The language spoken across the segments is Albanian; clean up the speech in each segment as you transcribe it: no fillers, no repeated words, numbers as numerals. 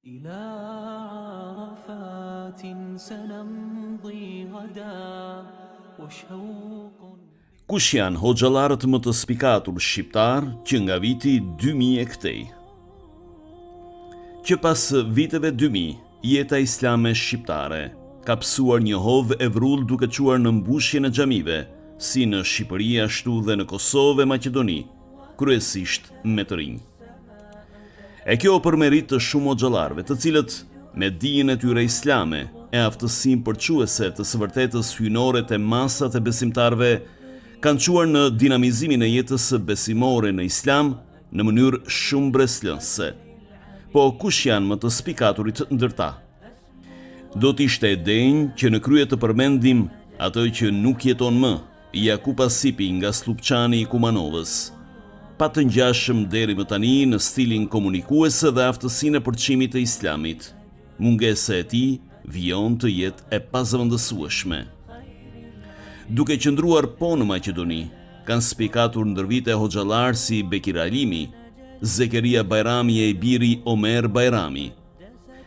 إلى عرفات سنمضي غدا وشوق. Kush janë hoxhallarët më të spikatur shqiptar që nga viti 2000 e këtej? Që pas viteve 2000, jeta islame shqiptare ka psuar një hovë e vrull duke quar në mbushjen e xhamive, si në Shqipëri ashtu dhe në Kosovë e Maqedoni, kryesisht me të rinj. E kjo për merit të shumë hoxhallarëve, të cilët me dijen e tyre islame e aftësinë përquese të së vërtetës hyjnore të masat e besimtarëve, kanë quar në dinamizimin e jetës besimore në islam në mënyrë shumë breslënse. Po kush janë më të spikaturit ndër ta? Do t'ishte e denjë që në krye të përmendim atë që nuk jeton më, Jakub Asipi nga Slupçani i Kumanovës, pa të ngjashëm deri më tani në stilin komunikues dhe aftësinë e përçimit të islamit. Mungesa e tij vijon të jetë e pazëvendësueshme. Duke qëndruar po në Maqedoni, kanë spikatur ndër vite hoxhallar si Bekir Alimi, Zekeria Bajrami e biri Omer Bajrami.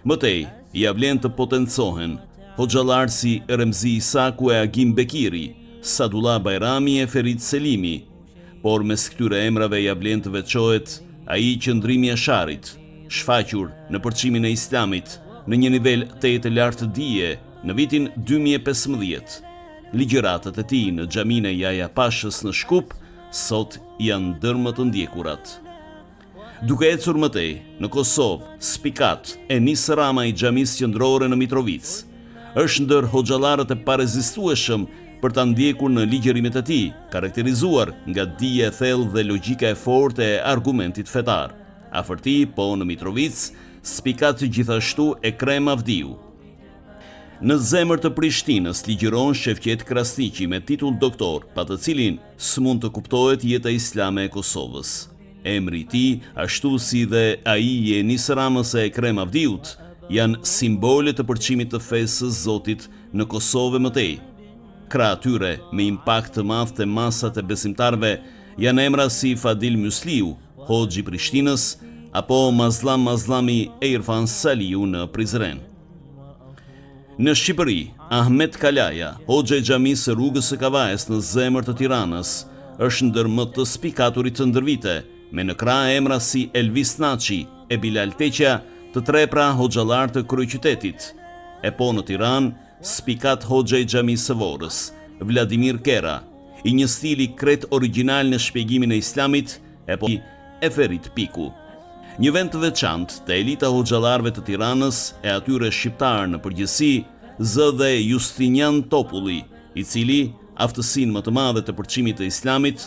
Mëtej, ja vlen të potencohen hoxhallar si Remzi Isaku e Agim Bekiri, Sadullah Bajrami e Ferit Selimi, por mes këtyre emrave ja vlen të veçohet ai qëndrimi i Asharit, shfaqur në përçimin e islamit në një nivel të lartë dije në vitin 2015. Ligjëratat e tij në xhaminë e Jaja Pashës në Shkup sot janë ndër më të ndjekurat. Duke ecur mëtej, në Kosovë, spikat e Nis Rama i xhamisë qendrore në Mitrovic, është ndër hoxhallarët e parezistueshëm për ta ndjekur në ligjërimet e tij, karakterizuar nga dija e thellë dhe logjika e fortë e argumentit fetar. Afër tij, po në Mitrovic, spikat gjithashtu Ekrem Avdiu. Në zemër të Prishtinës ligjëron Shevqet Krasniqi me titull doktor, pa të cilin s'mund të kuptohet jeta islame e Kosovës. Emri i tij, ashtu si dhe ai i Nis Ramës e Ekrem Avdiut, janë simbole të përçimit të fesë së Zotit në Kosovë mëtej. Krah atyre me impakt të madh te masat e besimtarëve janë emra si Fadil Mysliu, Hoxhi i Prishtinës, apo Mazlam Mazlami e Irfan Saliu në Prizren. Në Shqipëri, Ahmet Kalaja, hoxha i xhamisë së Rrugës së Kavajës në zemër të Tiranës, është ndër më të spikaturit të ndër vite, me në krah emra si Elvis Naçi e Bilal Teqja, të trepra hoxhallar të kryeqytetit. E po në Tiranë, spikat hoxha i xhamisë së Vorrës, Vladimir Kera, i një stili krejt origjinal në shpjegimin e islamit, e po e Ferit Piku. Një vend të veçantë të elita hoxhallarëve të Tiranës e atyre shqiptarë në përgjithësi, zë dhe Justinian Topulli, i cili aftësinë më të madhe të përçimit të islamit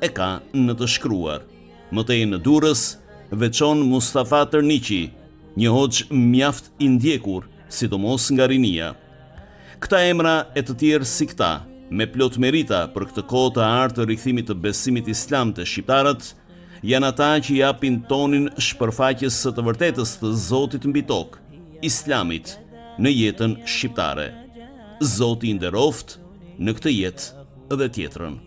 e ka në të shkruar. Mëtej në Durrës veçon Mustafa Tërniqi, një hoxh mjaft i ndjekur, sidomos nga rinia. Këta emra e të tjerë si këta, me plot merita për këtë kohë të artë të rikthimit të besimit islam të shqiptarët, janë ata që japin tonin shpërfaqjes së të vërtetës të Zotit mbi tokë, islamit, në jetën shqiptare. Zoti i nderoft në këtë jetë dhe tjetrën.